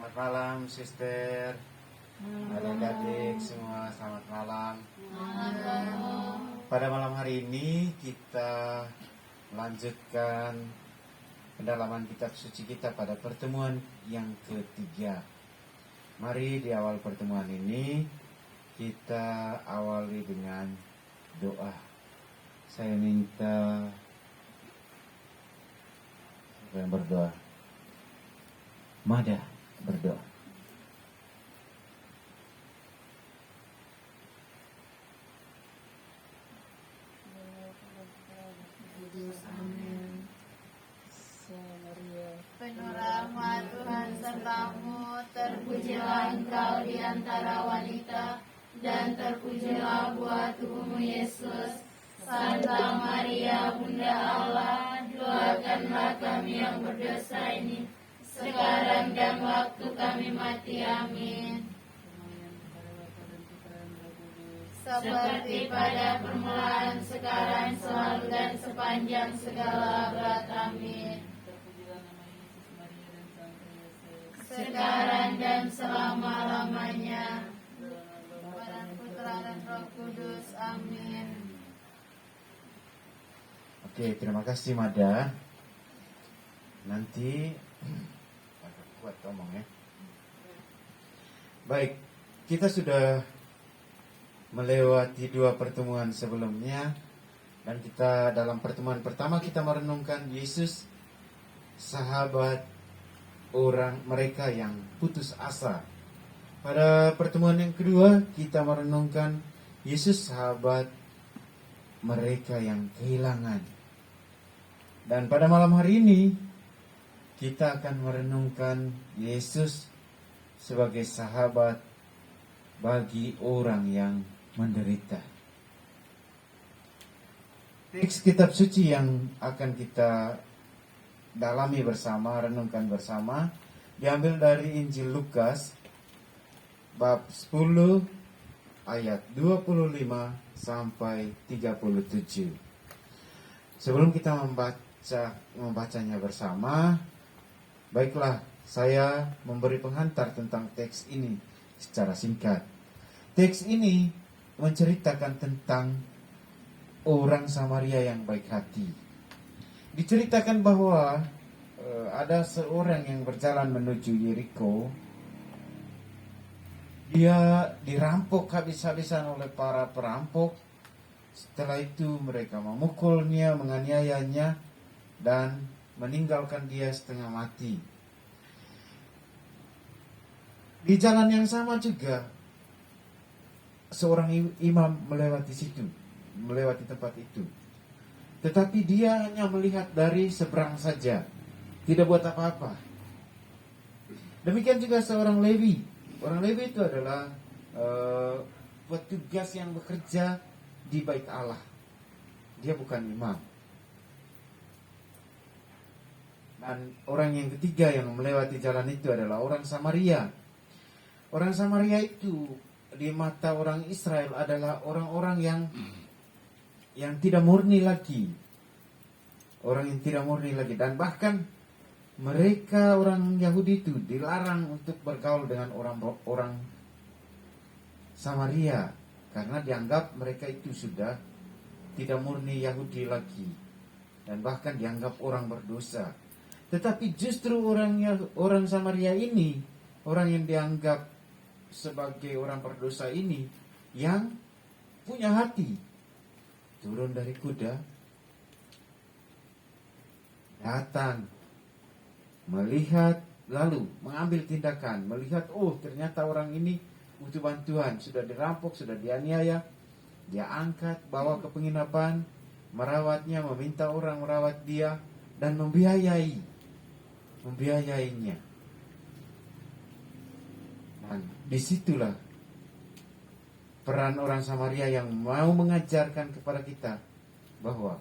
Selamat malam, Sister. Adik-adik semua, selamat malam. Pada malam hari ini kita melanjutkan pendalaman kitab suci kita pada pertemuan yang ketiga. Mari di awal pertemuan ini kita awali dengan doa. Saya minta siapa yang berdoa? Mada berdoa. Penuh rahmat Tuhan sertamu, terpujilah engkau di antara wanita, dan terpujilah buah tubuhmu Yesus. Santa Maria, Bunda Allah, doakanlah kami yang berdosa ini, sekarang dan waktu kami mati. Amin. Seperti pada permulaan, sekarang, selalu, dan sepanjang segala abad. Amin. Sekarang dan selama-lamanya, Bapa, Putra, dan Roh Kudus. Amin. Oke, terima kasih Mada. Nanti agak kuat ngomong ya. Baik, kita sudah melewati 2 pertemuan sebelumnya, dan kita dalam pertemuan pertama kita merenungkan Yesus, sahabat orang mereka yang putus asa. Pada pertemuan yang kedua kita merenungkan Yesus, sahabat mereka yang kehilangan. Dan pada malam hari ini kita akan merenungkan Yesus sebagai sahabat bagi orang yang menderita. Teks kitab suci yang akan kita dalami bersama, renungkan bersama, diambil dari Injil Lukas bab 10 ayat 25 sampai 37. Sebelum kita membacanya bersama, baiklah saya memberi penghantar tentang teks ini secara singkat. Teks ini menceritakan tentang orang Samaria yang baik hati. Diceritakan bahwa ada seorang yang berjalan menuju Yeriko. Dia dirampok habis-habisan oleh para perampok. Setelah itu mereka memukulnya, menganiayanya, dan meninggalkan dia setengah mati. Di jalan yang sama juga seorang imam melewati situ, melewati tempat itu. Tetapi dia hanya melihat dari seberang saja, tidak buat apa-apa. Demikian juga seorang Lewi. Orang Lewi itu adalah petugas yang bekerja di bait Allah. Dia bukan imam. Dan orang yang ketiga yang melewati jalan itu adalah orang Samaria. Orang Samaria itu di mata orang Israel adalah orang-orang yang tidak murni lagi. Orang yang tidak murni lagi. Dan bahkan mereka orang Yahudi itu dilarang untuk bergaul dengan orang Samaria, karena dianggap mereka itu sudah tidak murni Yahudi lagi, dan bahkan dianggap orang berdosa. Tetapi justru orang Samaria ini, orang yang dianggap sebagai orang berdosa ini, yang punya hati, turun dari kuda, datang, melihat, lalu mengambil tindakan, melihat, oh ternyata orang ini butuh bantuan, sudah dirampok, sudah dianiaya. Dia angkat, bawa ke penginapan, merawatnya, meminta orang merawat dia, dan membiayainya. Dan disitulah peran orang Samaria yang mau mengajarkan kepada kita bahwa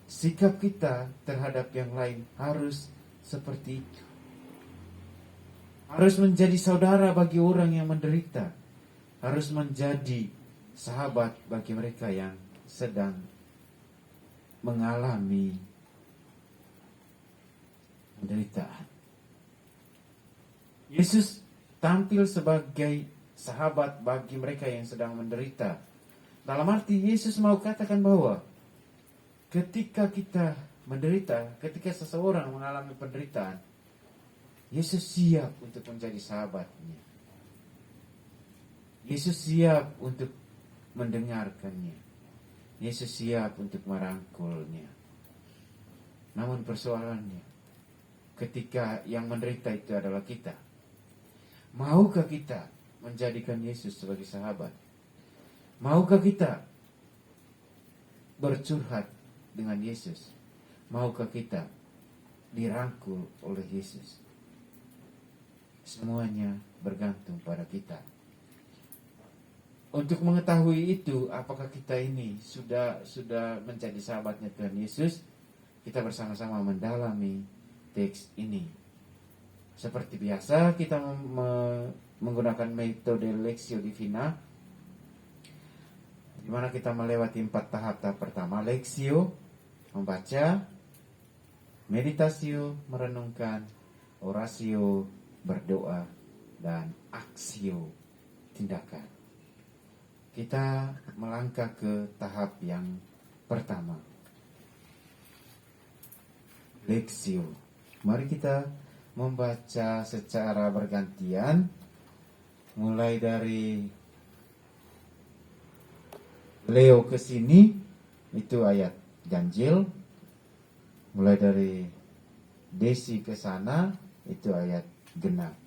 sikap kita terhadap yang lain harus seperti itu. Harus menjadi saudara bagi orang yang menderita. Harus menjadi sahabat bagi mereka yang sedang mengalami penderitaan. Yesus tampil sebagai sahabat bagi mereka yang sedang menderita. Dalam arti Yesus mau katakan bahwa ketika kita menderita, ketika seseorang mengalami penderitaan, Yesus siap untuk menjadi sahabatnya. Yesus siap untuk mendengarkannya. Yesus siap untuk merangkulnya. Namun persoalannya, ketika yang menderita itu adalah kita, maukah kita menjadikan Yesus sebagai sahabat? Maukah kita bercurhat dengan Yesus? Maukah kita dirangkul oleh Yesus? Semuanya bergantung pada kita. Untuk mengetahui itu, apakah kita ini sudah menjadi sahabatnya Tuhan Yesus? Kita bersama-sama mendalami teks ini. Seperti biasa, kita menggunakan metode Lectio Divina, di mana kita melewati 4 tahap. Tahap pertama, Lectio, membaca; meditasio, merenungkan; orasio, berdoa; dan aksio, tindakan. Kita melangkah ke tahap yang pertama, Lectio. Mari kita membaca secara bergantian, mulai dari Leo ke sini, itu ayat ganjil. Mulai dari Desi ke sana, itu ayat genap.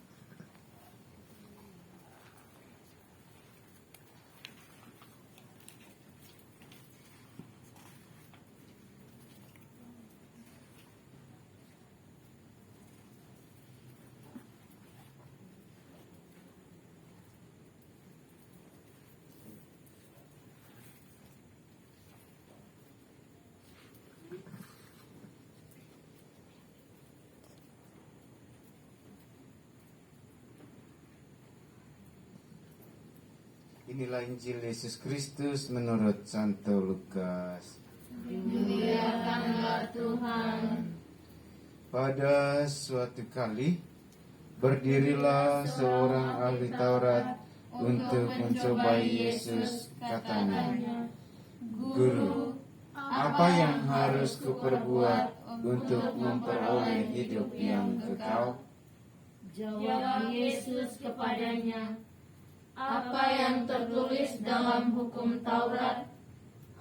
Inilah Injil Yesus Kristus menurut Santo Lukas. Dimuliakanlah Tuhan. Pada suatu kali, berdirilah seorang ahli Taurat untuk mencobai Yesus. Katanya, "Guru, apa yang harus kuperbuat untuk memperoleh hidup yang kekal?" Jawab Yesus kepadanya, "Apa yang tertulis dalam hukum Taurat?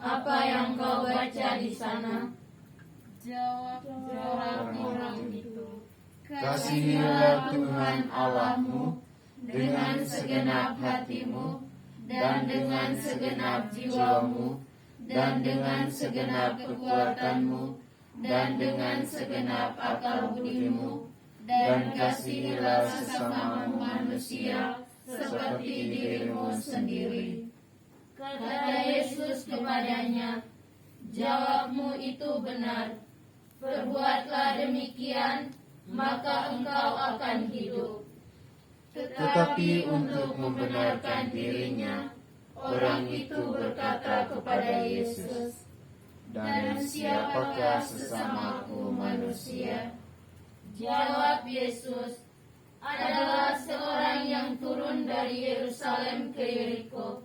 Apa yang kau baca di sana?" Jawab orang itu, "Kasihilah Tuhan Allahmu dengan segenap hatimu, dan dengan segenap jiwamu, dan dengan segenap kekuatanmu, dan dengan segenap akal budimu, dan kasihilah sesamamu manusia seperti dirimu sendiri." Kata Yesus kepadanya, "Jawabmu itu benar. Perbuatlah demikian, maka engkau akan hidup." Tetapi untuk membenarkan dirinya, orang itu berkata kepada Yesus, "Dan siapakah sesamaku manusia?" Jawab Yesus, "Adalah seorang yang turun dari Yerusalem ke Yeriko.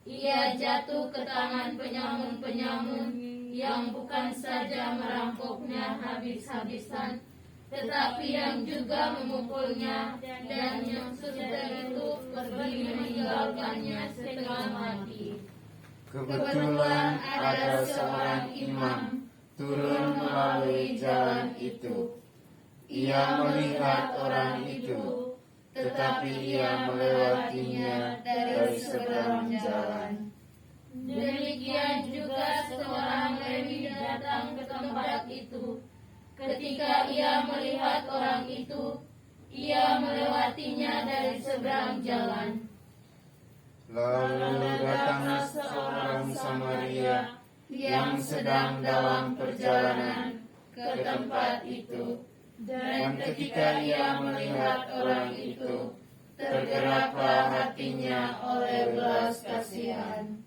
Ia jatuh ke tangan penyamun-penyamun yang bukan saja merampoknya habis-habisan, tetapi yang juga memukulnya, dan yang sudah itu pergi meninggalkannya setengah mati." Kebetulan ada seorang imam turun melalui jalan itu. Ia melihat orang itu, tetapi ia melewatinya dari seberang jalan. Demikian juga seorang Lewi datang ke tempat itu. Ketika ia melihat orang itu, ia melewatinya dari seberang jalan. Lalu datanglah seorang Samaria yang sedang dalam perjalanan ke tempat itu. Dan ketika ia melihat orang itu, tergeraklah hatinya oleh belas kasihan.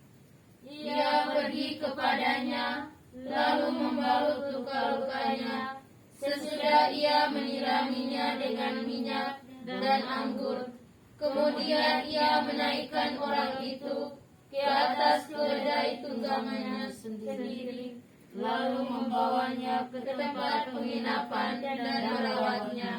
Ia pergi kepadanya, lalu membalut luka-lukanya. Sesudah ia menyiraminya dengan minyak dan anggur. Kemudian ia menaikkan orang itu ke atas keledai tunggangannya sendiri, lalu membawanya ke tempat penginapan dan merawatnya.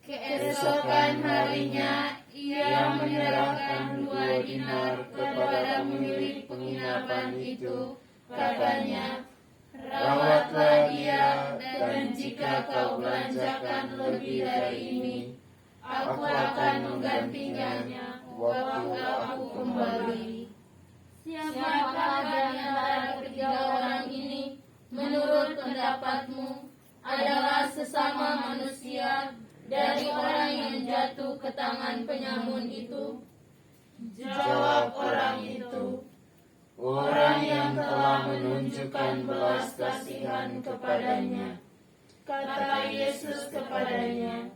Keesokan harinya ia menyerahkan 2 dinar kepada pemilik penginapan itu. Katanya, "Rawatlah dia, dan jika kau belanjakan lebih dari ini, aku akan menggantinya waktu aku kembali." Siapakah di antara ketiga orang ini, menurut pendapatmu, adalah sesama manusia dari orang yang jatuh ke tangan penyamun itu? Jawab orang itu, "Orang yang telah menunjukkan belas kasihan kepadanya." Kata Yesus kepadanya,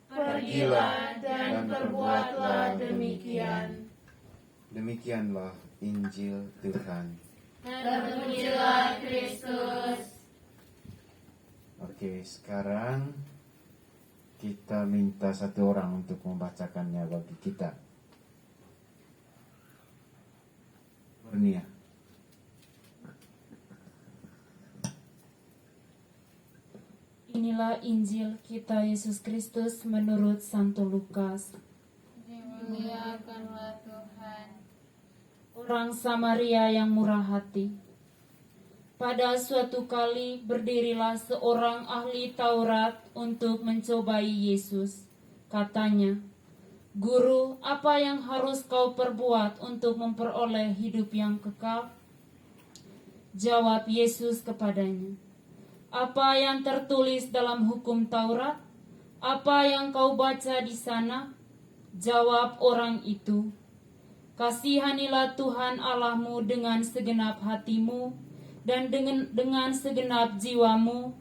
"Pergilah dan perbuatlah demikian." Demikianlah Injil Tuhan. Terpujilah Kristus. Oke, sekarang kita minta satu orang untuk membacakannya bagi kita. Kurnia. Inilah Injil kita Yesus Kristus menurut Santo Lukas. Dimuliakanlah Tuhan. Orang Samaria yang murah hati. Pada suatu kali berdirilah seorang ahli Taurat untuk mencobai Yesus. Katanya, "Guru, apa yang harus kau perbuat untuk memperoleh hidup yang kekal?" Jawab Yesus kepadanya, "Apa yang tertulis dalam hukum Taurat? Apa yang kau baca di sana?" Jawab orang itu, "Kasihanilah Tuhan Allahmu dengan segenap hatimu, dan dengan segenap jiwamu,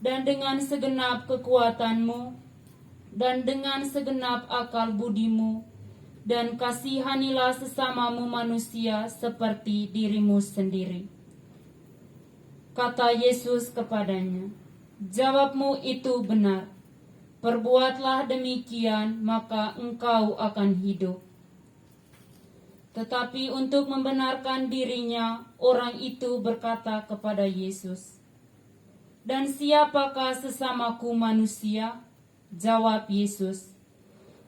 dan dengan segenap kekuatanmu, dan dengan segenap akal budimu, dan kasihanilah sesamamu manusia seperti dirimu sendiri." Kata Yesus kepadanya, "Jawabmu itu benar. Perbuatlah demikian, maka engkau akan hidup." Tetapi untuk membenarkan dirinya, orang itu berkata kepada Yesus, "Dan siapakah sesamaku manusia?" Jawab Yesus,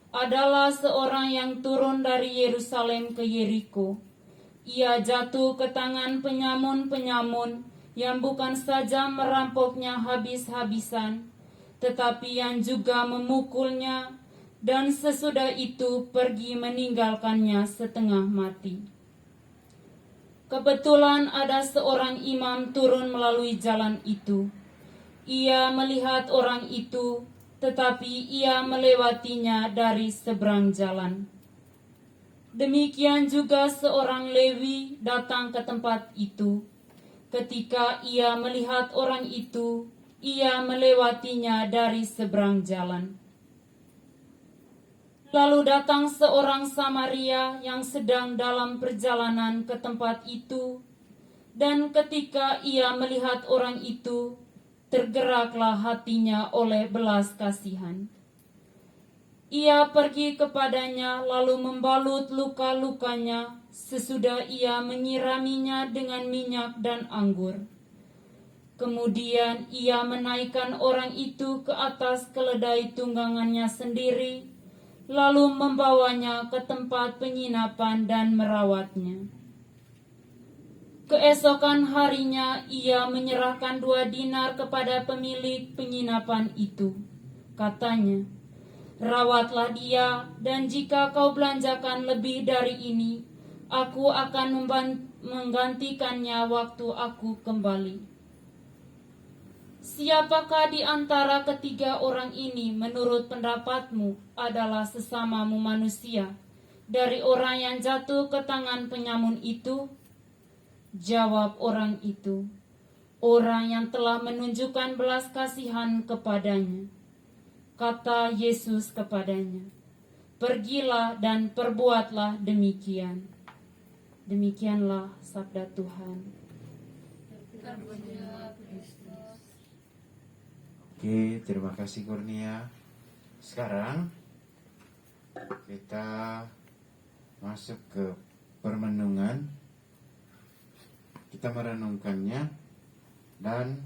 "Adalah seorang yang turun dari Yerusalem ke Yeriko. Ia jatuh ke tangan penyamun-penyamun yang bukan saja merampoknya habis-habisan, tetapi yang juga memukulnya, dan sesudah itu pergi meninggalkannya setengah mati. Kebetulan ada seorang imam turun melalui jalan itu. Ia melihat orang itu, tetapi ia melewatinya dari seberang jalan. Demikian juga seorang Lewi datang ke tempat itu. Ketika ia melihat orang itu, ia melewatinya dari seberang jalan. Lalu datang seorang Samaria yang sedang dalam perjalanan ke tempat itu, dan ketika ia melihat orang itu, tergeraklah hatinya oleh belas kasihan. Ia pergi kepadanya lalu membalut luka-lukanya, sesudah ia menyiraminya dengan minyak dan anggur. Kemudian ia menaikkan orang itu ke atas keledai tunggangannya sendiri, lalu membawanya ke tempat penginapan dan merawatnya. Keesokan harinya ia menyerahkan 2 dinar kepada pemilik penginapan itu. Katanya, "Rawatlah dia, dan jika kau belanjakan lebih dari ini, aku akan menggantikannya waktu aku kembali." Siapakah di antara ketiga orang ini menurut pendapatmu adalah sesamamu manusia dari orang yang jatuh ke tangan penyamun itu? Jawab orang itu, "Orang yang telah menunjukkan belas kasihan kepadanya." Kata Yesus kepadanya, "Pergilah dan perbuatlah demikian." Demikianlah sabda Tuhan. Oke, terima kasih Kurnia. Sekarang Kita masuk ke permenungan. Kita merenungkannya dan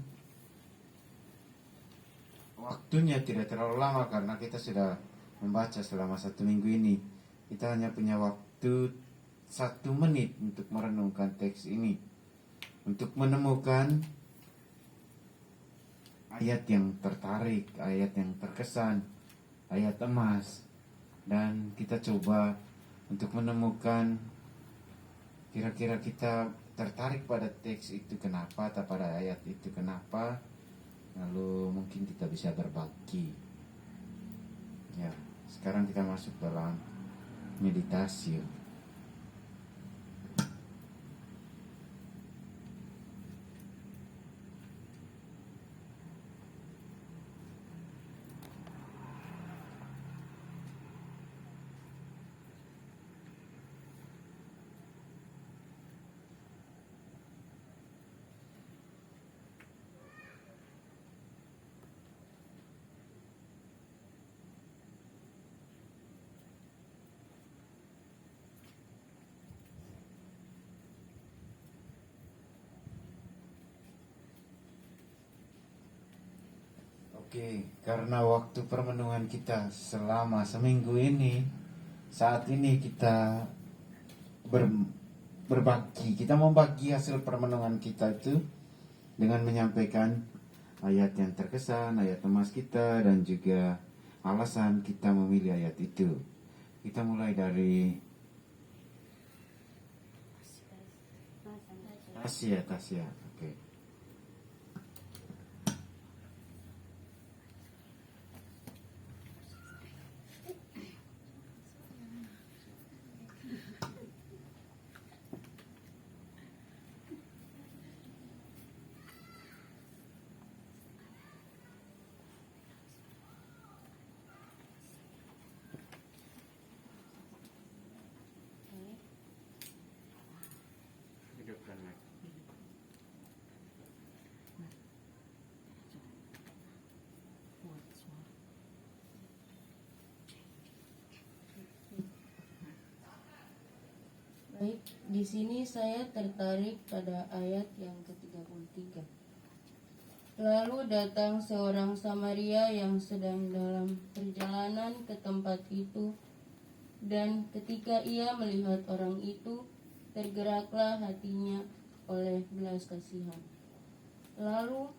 waktunya tidak terlalu lama karena kita sudah membaca selama 1 minggu ini. Kita hanya punya waktu 1 menit untuk merenungkan teks ini, untuk menemukan ayat yang tertarik, ayat yang terkesan, ayat emas. Dan kita coba untuk menemukan kira-kira kita tertarik pada teks itu kenapa, atau pada ayat itu kenapa. Lalu mungkin kita bisa berbagi. Ya, sekarang kita masuk dalam meditasi. Oke, karena waktu permenungan kita selama seminggu ini, saat ini kita berbagi, kita membagi hasil permenungan kita itu dengan menyampaikan ayat yang terkesan, ayat emas kita, dan juga alasan kita memilih ayat itu. Kita mulai dari Tasya. Oke. Hidupkan lagi. Baik, di sini saya tertarik pada ayat yang ke-33. Lalu datang seorang Samaria yang sedang dalam perjalanan ke tempat itu, dan ketika ia melihat orang itu, tergeraklah hatinya oleh belas kasihan. Lalu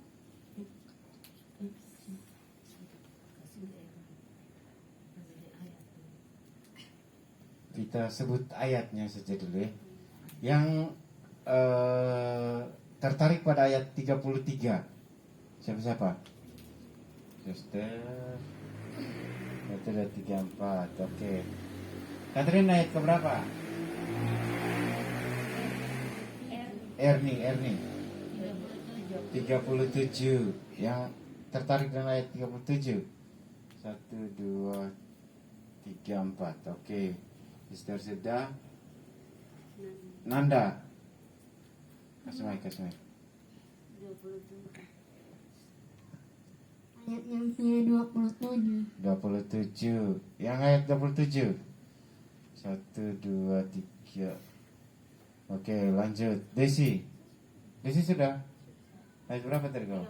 kita sebut ayatnya saja dulu ya. Yang tertarik pada ayat 33. Siapa? Suster. Itu ada 34. Oke. Catherine ayat keberapa? Erni 37. Yang tertarik dengan ayat 37. 1, 2, 3, 4. Oke. Sister Seda. Nanda. Kasih mic. ayat yang ke-27. 27. Yang ayat 27. 1, 2, 3. Oke, lanjut. Desi sudah? Ayat berapa tadi kau?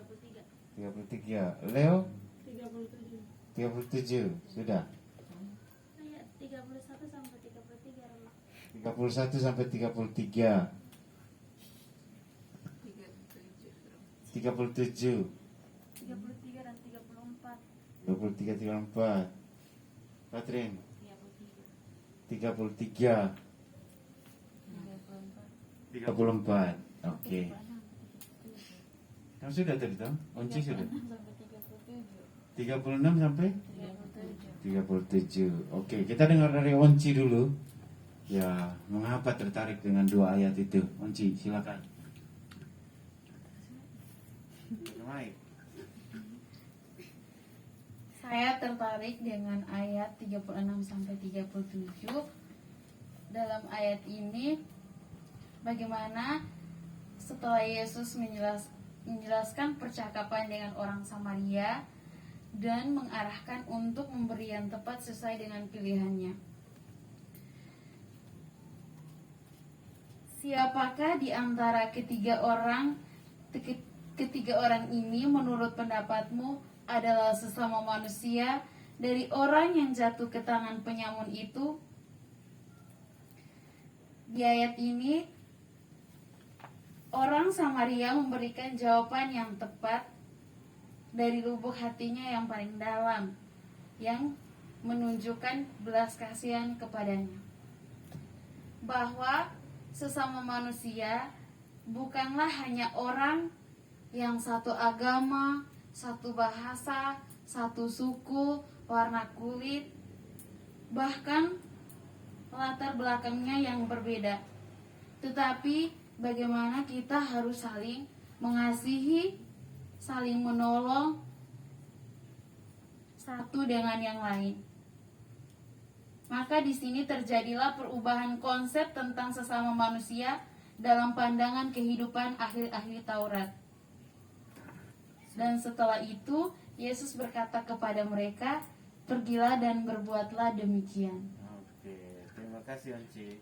33. Leo? 37. Sudah? Ayat 31 sampai 33. 31 sampai 33. 37. 33 dan 34. 23, 34. Catherine? 33. 34. Oke. Kamu sudah tadi toh? Onci sudah? 36 sampai 37. Oke, kita dengar dari Onci dulu. Ya, mengapa tertarik dengan 2 ayat itu? Onci, silakan. Baik. Saya tertarik dengan ayat 36 sampai 37. Dalam ayat ini bagaimana setelah Yesus menjelaskan percakapan dengan orang Samaria dan mengarahkan untuk memberi yang tepat sesuai dengan pilihannya. Siapakah di antara ketiga orang ini menurut pendapatmu adalah sesama manusia dari orang yang jatuh ke tangan penyamun itu? Di ayat ini orang Samaria memberikan jawaban yang tepat dari lubuk hatinya yang paling dalam, yang menunjukkan belas kasihan kepadanya, bahwa sesama manusia bukanlah hanya orang yang satu agama, satu bahasa, satu suku, warna kulit, bahkan latar belakangnya yang berbeda. Tetapi bagaimana kita harus saling mengasihi, saling menolong satu dengan yang lain. Maka di sini terjadilah perubahan konsep tentang sesama manusia dalam pandangan kehidupan ahli-ahli Taurat. Dan setelah itu Yesus berkata kepada mereka, "Pergilah dan berbuatlah demikian." Oke, terima kasih Onci.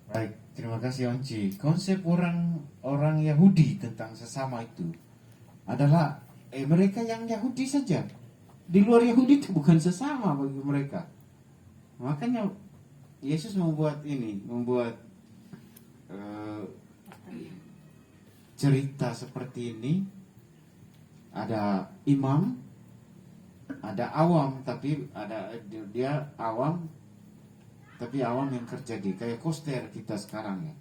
Baik, terima kasih Onci. Konsep orang Yahudi tentang sesama itu adalah mereka yang Yahudi saja. Di luar Yahudi itu bukan sesama bagi mereka. Makanya Yesus membuat cerita seperti ini. Ada imam, ada awam, tapi dia awam, tapi awam yang kerja di kayak koster kita sekarang ya.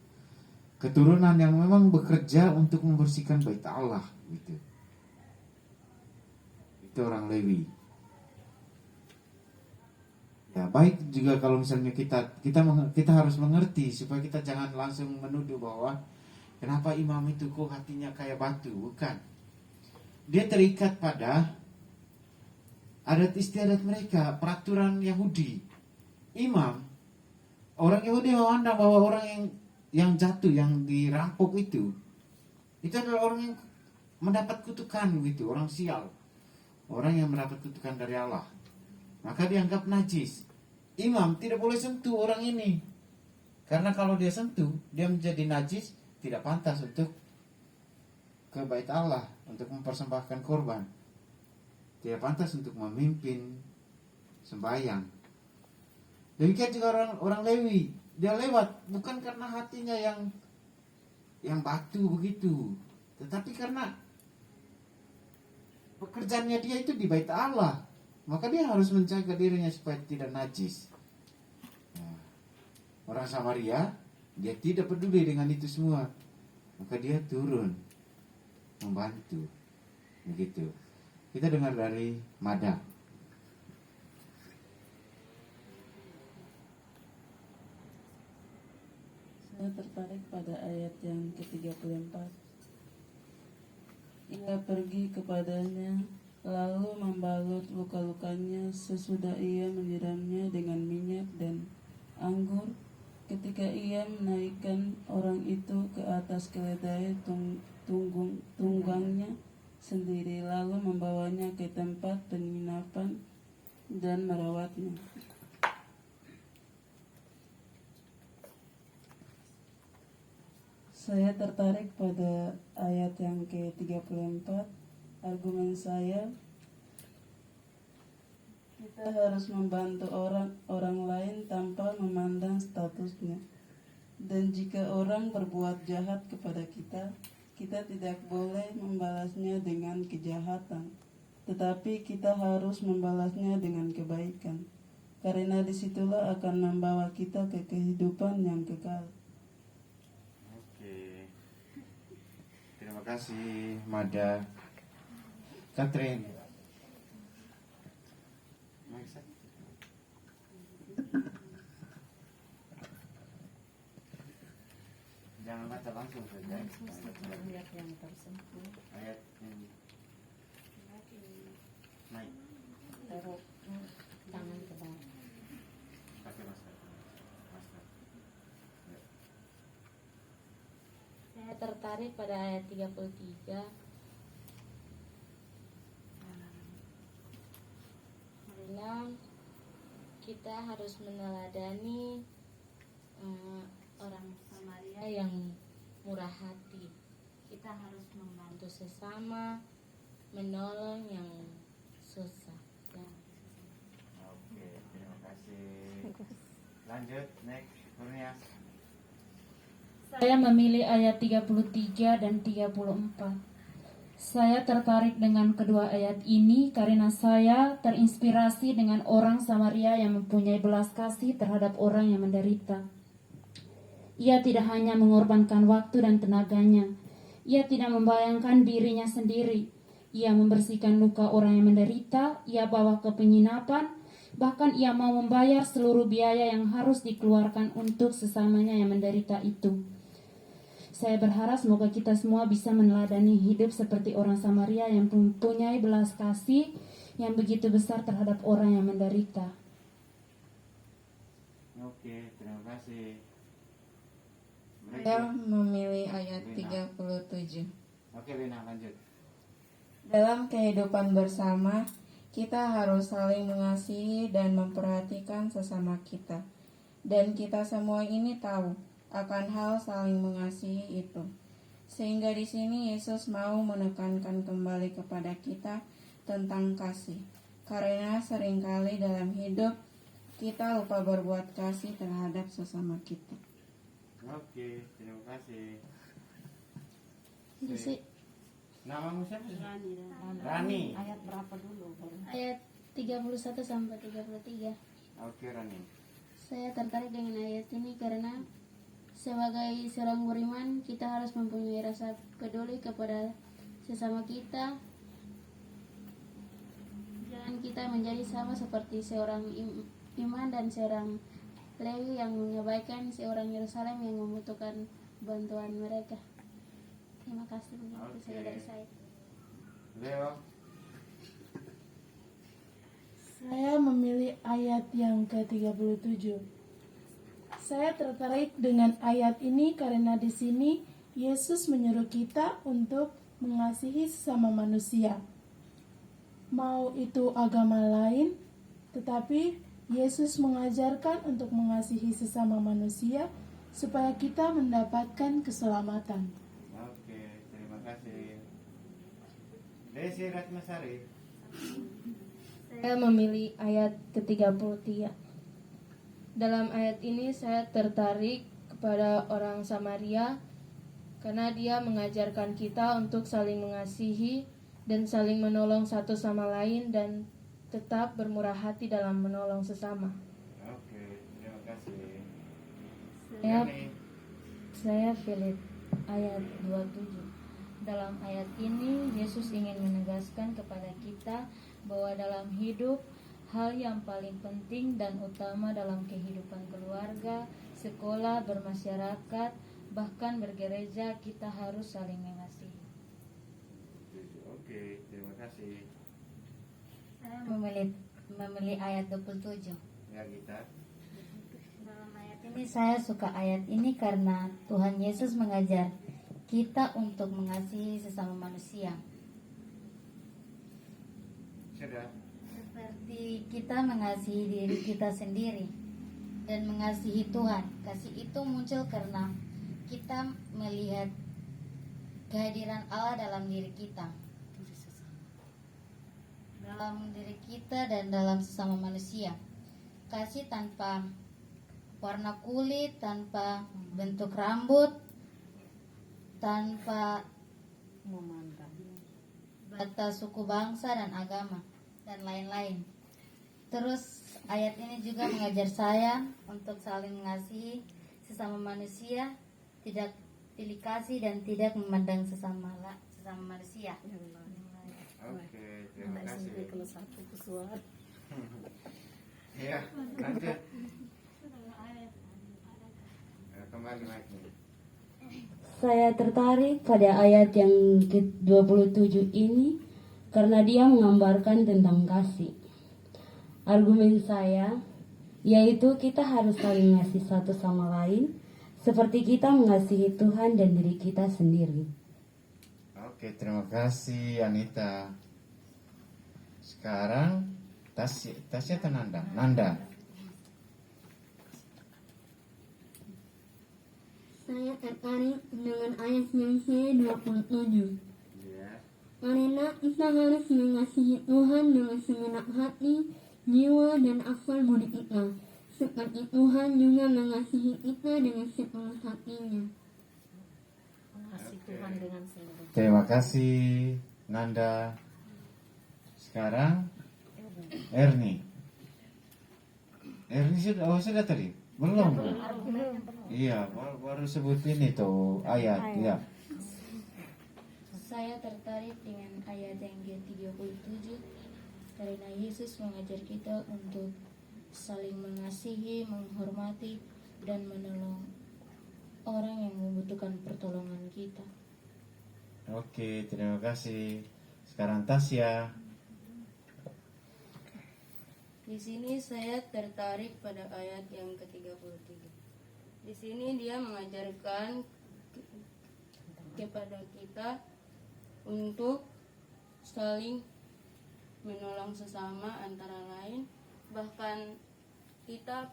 Keturunan yang memang bekerja untuk membersihkan bait Allah gitu. Itu orang Lewi. Ya, baik juga kalau misalnya kita harus mengerti supaya kita jangan langsung menuduh bahwa kenapa imam itu kok hatinya kayak batu. Bukan. Dia terikat pada adat istiadat mereka, peraturan Yahudi. Imam, orang Yahudi memandang bahwa orang yang jatuh, yang dirampok itu adalah orang yang mendapat kutukan gitu, orang sial, orang yang mendapat kutukan dari Allah. Maka dianggap najis. Imam tidak boleh sentuh orang ini, karena kalau dia sentuh, dia menjadi najis, tidak pantas untuk ke bait Allah, untuk mempersembahkan korban, tidak pantas untuk memimpin sembahyang. Demikian juga orang Lewi, dia lewat bukan karena hatinya yang batu begitu, tetapi karena pekerjaannya dia itu di bait Allah. Maka dia harus menjaga dirinya supaya tidak najis. Nah, orang Samaria, dia tidak peduli dengan itu semua. Maka dia turun membantu. Begitu. Kita dengar dari Mada. Saya tertarik pada ayat yang ke-34. Ia pergi kepadanya, lalu membalut luka-lukanya sesudah ia menyiramnya dengan minyak dan anggur. Ketika ia menaikkan orang itu ke atas keledai tunggangnya sendiri, lalu membawanya ke tempat penginapan dan merawatnya. Saya tertarik pada ayat yang ke-34. Argumen saya, kita harus membantu orang lain tanpa memandang statusnya. Dan jika orang berbuat jahat kepada kita, kita tidak boleh membalasnya dengan kejahatan, tetapi kita harus membalasnya dengan kebaikan, karena disitulah akan membawa kita ke kehidupan yang kekal. Oke. Terima kasih Mada. Catherine. Jangan baca langsung saja. Ayat yang tersentuh, Ayat yang naik. taruh tangan ke bawah. Pakai masker. Ya. Saya tertarik pada ayat 33. Karena kita harus meneladani orang Samaria yang murah hati. Kita harus membantu sesama, menolong yang susah. Ya. Oke, terima kasih. Lanjut, next, Kurnia. Saya memilih ayat 33 dan 34. Saya tertarik dengan kedua ayat ini karena saya terinspirasi dengan orang Samaria yang mempunyai belas kasih terhadap orang yang menderita. Ia tidak hanya mengorbankan waktu dan tenaganya. Ia tidak membayangkan dirinya sendiri. Ia membersihkan luka orang yang menderita. Ia bawa ke penginapan. Bahkan ia mau membayar seluruh biaya yang harus dikeluarkan untuk sesamanya yang menderita itu. Saya berharap semoga kita semua bisa meneladani hidup seperti orang Samaria yang mempunyai belas kasih yang begitu besar terhadap orang yang menderita. Oke, terima kasih. Saya memilih ayat Lina. 37. Oke, Lina, lanjut. Dalam kehidupan bersama, kita harus saling mengasihi dan memperhatikan sesama kita. Dan kita semua ini tahu akan hal saling mengasihi itu. Sehingga di sini Yesus mau menekankan kembali kepada kita tentang kasih. Karena seringkali dalam hidup kita lupa berbuat kasih terhadap sesama kita. Oke, terima kasih. Jadi, Namamu siapa? Rani. Ayat berapa dulu? Ayat 31 sampai 33. Oke, Rani. Saya tertarik dengan ayat ini karena sebagai seorang beriman kita harus mempunyai rasa peduli kepada sesama kita. Jangan kita menjadi sama seperti seorang iman dan seorang Lewi yang mengabaikan seorang Yerusalem yang membutuhkan bantuan mereka. Terima kasih. Begitu saja dari saya. Leo. Saya memilih ayat yang ke-37. Saya tertarik dengan ayat ini karena di sini Yesus menyuruh kita untuk mengasihi sesama manusia. Mau itu agama lain, tetapi Yesus mengajarkan untuk mengasihi sesama manusia supaya kita mendapatkan keselamatan. Oke, terima kasih. Desi Ratnasari. saya memilih ayat ke-33. Dalam ayat ini saya tertarik kepada orang Samaria karena dia mengajarkan kita untuk saling mengasihi dan saling menolong satu sama lain dan tetap bermurah hati dalam menolong sesama. Oke, terima kasih. Saya Yani. Saya pilih ayat 27. Dalam ayat ini Yesus ingin menegaskan kepada kita bahwa dalam hidup hal yang paling penting dan utama dalam kehidupan keluarga, sekolah, bermasyarakat, bahkan bergereja, kita harus saling mengasihi. Oke, terima kasih. Saya memilih ayat 27. Ya, kita. Dalam ayat ini saya suka ayat ini karena Tuhan Yesus mengajar kita untuk mengasihi sesama manusia. Sudah. Seperti kita mengasihi diri kita sendiri dan mengasihi Tuhan. Kasih itu muncul karena kita melihat kehadiran Allah dalam diri kita. Dalam diri kita dan dalam sesama manusia. Kasih tanpa warna kulit, tanpa bentuk rambut, tanpa batas suku bangsa dan agama dan lain-lain. Terus ayat ini juga mengajar saya untuk saling mengasihi sesama manusia, tidak pilih kasih dan tidak memandang sesama manusia. Oke, terima kasih. Ya, lanjut. Kembali lagi. Saya tertarik pada ayat yang ke-27 ini karena dia menggambarkan tentang kasih. Argumen saya yaitu kita harus saling mengasihi satu sama lain seperti kita mengasihi Tuhan dan diri kita sendiri. Oke, terima kasih Anita. Sekarang Tasya atau Nanda? Nanda. saya tertarik dengan ayat yang ke-27. Karena kita harus mengasihi Tuhan dengan segenap hati, jiwa, dan akal budi kita, seperti Tuhan juga mengasihi kita dengan sepenuh hatinya. Mengasihi Tuhan dengan seluruh. Terima kasih Nanda. Sekarang Erni sudah tadi? Belum. Iya, baru sebutin itu ayat. Ya. Saya tertarik dengan ayat yang ke-37 karena Yesus mengajar kita untuk saling mengasihi, menghormati, dan menolong orang yang membutuhkan pertolongan kita. Oke, terima kasih. Sekarang Tasya. Di sini saya tertarik pada ayat yang ke-33. Di sini dia mengajarkan kepada kita untuk saling menolong sesama, antara lain bahkan kita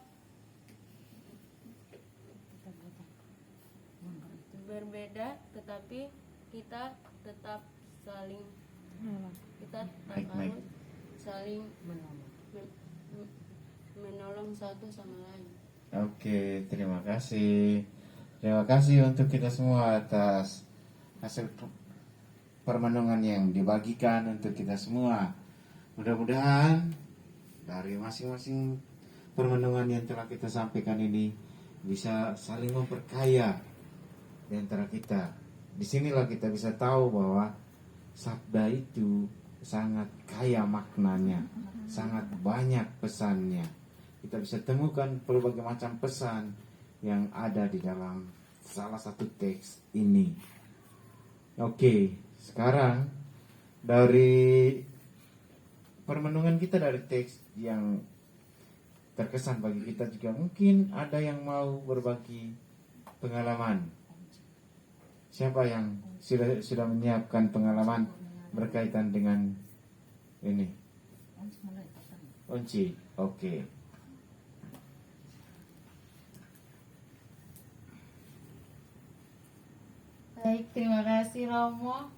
berbeda tetapi kita tetap saling harus saling menolong satu sama lain. Oke, terima kasih. Terima kasih untuk kita semua atas hasil permenungan yang dibagikan untuk kita semua. Mudah-mudahan dari masing-masing permenungan yang telah kita sampaikan ini bisa saling memperkaya di antara kita. Disinilah kita bisa tahu bahwa sabda itu sangat kaya maknanya, sangat banyak pesannya. Kita bisa temukan berbagai macam pesan yang ada di dalam salah satu teks ini. Oke, sekarang dari permenungan kita dari teks yang terkesan bagi kita juga, mungkin ada yang mau berbagi pengalaman. Siapa yang sudah menyiapkan pengalaman berkaitan dengan ini? Onci, oke. Baik, terima kasih Romo.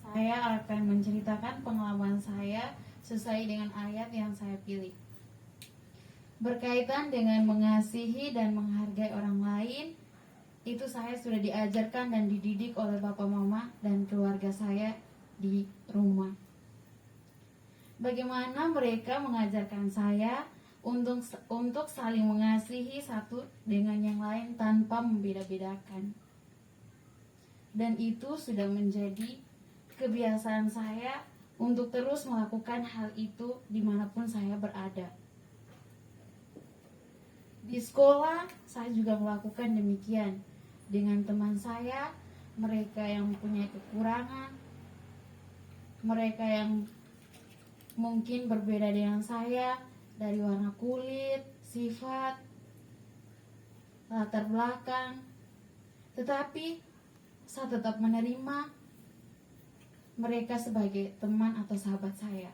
Saya akan menceritakan pengalaman saya sesuai dengan ayat yang saya pilih. Berkaitan dengan mengasihi dan menghargai orang lain, itu saya sudah diajarkan dan dididik oleh Bapak Mama dan keluarga saya di rumah. Bagaimana mereka mengajarkan saya untuk saling mengasihi satu dengan yang lain tanpa membeda-bedakan. Dan itu sudah menjadi kebiasaan saya untuk terus melakukan hal itu dimanapun saya berada. Di sekolah saya juga melakukan demikian dengan teman saya, mereka yang mempunyai kekurangan, mereka yang mungkin berbeda dengan saya dari warna kulit, sifat, latar belakang, tetapi saya tetap menerima mereka sebagai teman atau sahabat saya.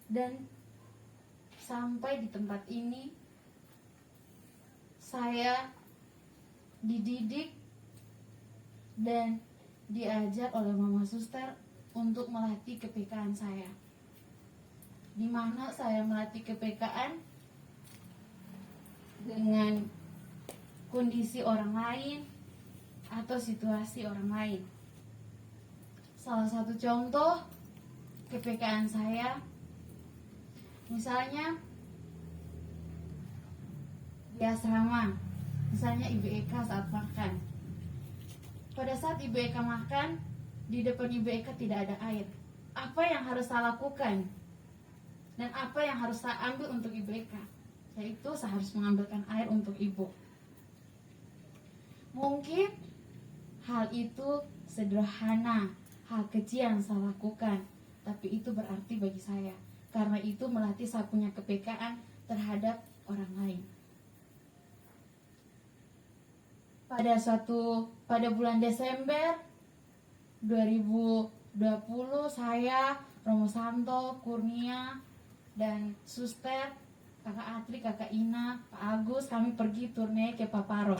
Dan sampai di tempat ini saya dididik dan diajar oleh Mama Suster untuk melatih kepekaan saya. Di mana saya melatih kepekaan dengan kondisi orang lain atau situasi orang lain. Salah satu contoh kepekaan saya, misalnya di asrama, misalnya Ibu Eka saat makan. Pada saat Ibu Eka makan, di depan Ibu Eka tidak ada air. Apa yang harus saya lakukan? Dan apa yang harus saya ambil untuk Ibu Eka? Yaitu saya harus mengambilkan air untuk Ibu. Mungkin hal itu sederhana, hal kecil yang saya lakukan, tapi itu berarti bagi saya. Karena itu melatih saya punya kepekaan terhadap orang lain. Pada bulan Desember 2017 20 saya, Romo Santo, Kurnia, dan Suster, Kakak Atri, Kakak Ina, Pak Agus, kami pergi turne ke Paparo.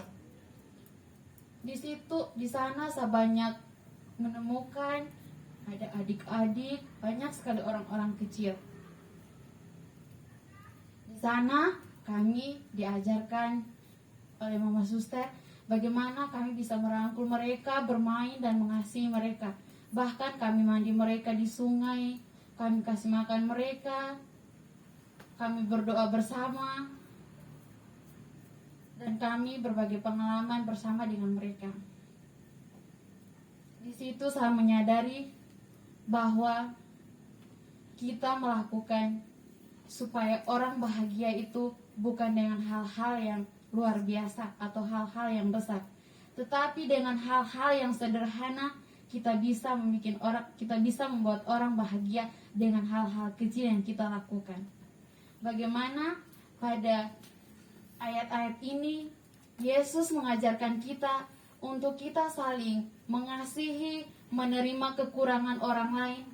Di sana saya banyak menemukan ada adik-adik, banyak sekali orang-orang kecil. Di sana kami diajarkan oleh Mama Suster bagaimana kami bisa merangkul mereka, bermain dan mengasihi mereka. Bahkan kami mandi mereka di sungai, kami kasih makan mereka, kami berdoa bersama, dan kami berbagi pengalaman bersama dengan mereka. Di situ saya menyadari bahwa kita melakukan supaya orang bahagia itu bukan dengan hal-hal yang luar biasa atau hal-hal yang besar, tetapi dengan hal-hal yang sederhana kita bisa membuat orang bahagia dengan hal-hal kecil yang kita lakukan. Bagaimana pada ayat-ayat ini Yesus mengajarkan kita untuk kita saling mengasihi, menerima kekurangan orang lain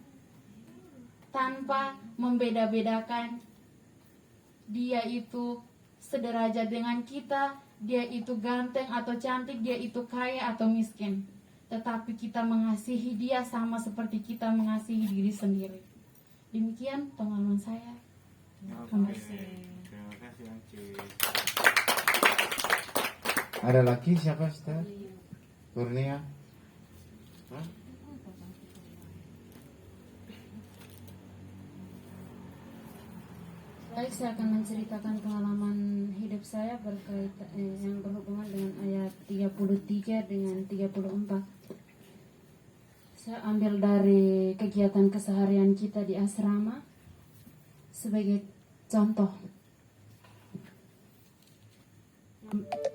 tanpa membeda-bedakan dia itu sederajat dengan kita, dia itu ganteng atau cantik, dia itu kaya atau miskin. Tetapi kita mengasihi dia sama seperti kita mengasihi diri sendiri. Demikian pengalaman saya. Terima kasih Anci. Ada lagi siapa, Ustaz? Kurnia? Hah? Baik, saya akan menceritakan pengalaman hidup saya yang berhubungan dengan ayat 33 dengan 34. Saya ambil dari kegiatan keseharian kita di asrama sebagai contoh.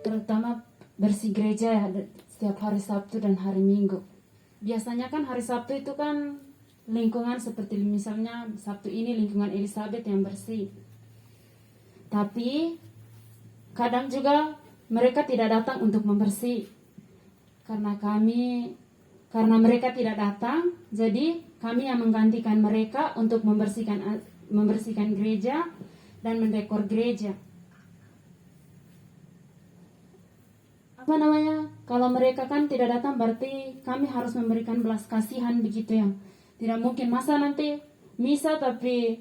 Terutama bersih gereja setiap hari Sabtu dan hari Minggu. Biasanya kan hari Sabtu itu kan lingkungan seperti misalnya Sabtu ini lingkungan Elizabeth yang bersih. Tapi kadang juga mereka tidak datang untuk membersih. Karena mereka tidak datang, jadi kami yang menggantikan mereka untuk membersihkan gereja dan mendekor gereja. Kalau mereka kan tidak datang berarti kami harus memberikan belas kasihan begitu ya. Tidak mungkin masa nanti misa tapi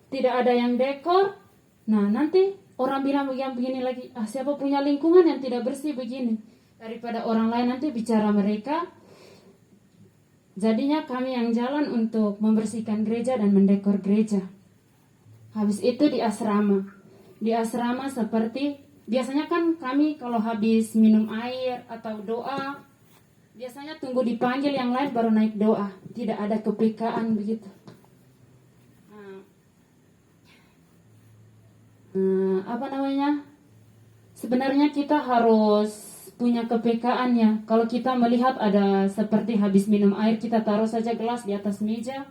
tidak ada yang dekor. Nah nanti orang bilang begini lagi, siapa punya lingkungan yang tidak bersih begini. Daripada orang lain nanti bicara mereka. Jadinya kami yang jalan untuk membersihkan gereja dan mendekor gereja. Habis itu di asrama. Di asrama seperti, biasanya kan kami kalau habis minum air atau doa, biasanya tunggu dipanggil yang lain baru naik doa. Tidak ada kepekaan begitu. Sebenarnya kita harus punya kepekaan ya. Kalau kita melihat ada seperti habis minum air, kita taruh saja gelas di atas meja.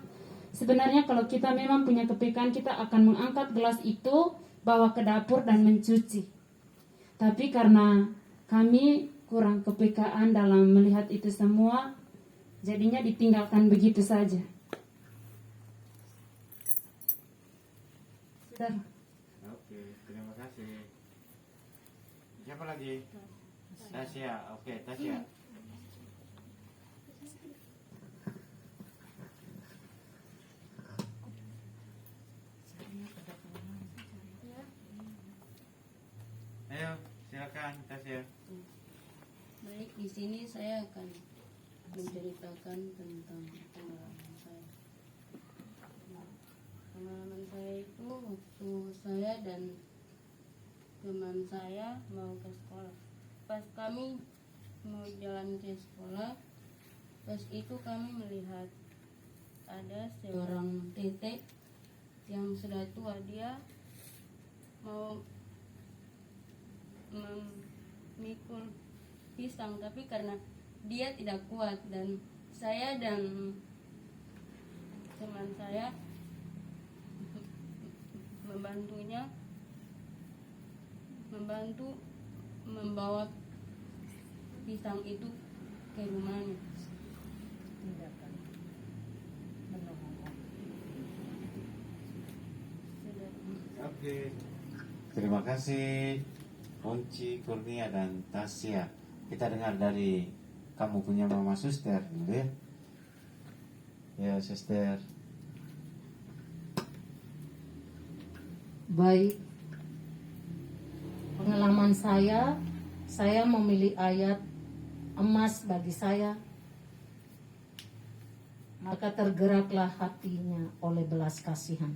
Sebenarnya kalau kita memang punya kepekaan, kita akan mengangkat gelas itu, bawa ke dapur dan mencuci. Tapi karena kami kurang kepekaan dalam melihat itu semua, jadinya ditinggalkan begitu saja. Sudah. Oke, terima kasih. Siapa lagi? Tasya. Oke, Tasya. Ayo, silakan Tasya. Baik, di sini saya akan menceritakan tentang pengalaman saya. Pengalaman saya itu waktu saya dan teman saya mau ke sekolah. Pas kami mau jalan ke sekolah, pas itu kami melihat ada seorang tete yang sudah tua. Dia mau memikul pisang, tapi karena dia tidak kuat dan saya dan teman saya membantu membawa pisang itu ke rumahnya. Oke. Terima kasih Onci, Kurnia, dan Tasya. Kita dengar dari kamu punya Mama Suster dulu ya. Ya, Suster. Baik, pengalaman saya memilih ayat emas bagi saya, maka tergeraklah hatinya oleh belas kasihan.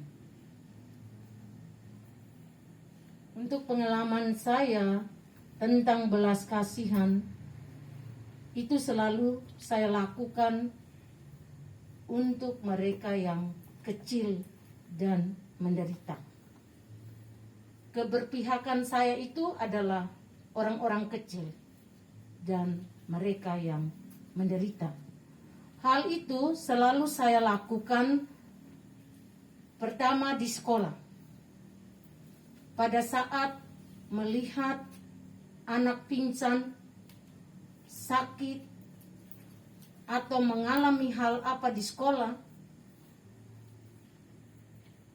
Untuk pengalaman saya tentang belas kasihan, itu selalu saya lakukan untuk mereka yang kecil dan menderita. Keberpihakan saya itu adalah orang-orang kecil dan mereka yang menderita. Hal itu selalu saya lakukan pertama di sekolah. Pada saat melihat anak pingsan, sakit, atau mengalami hal apa di sekolah,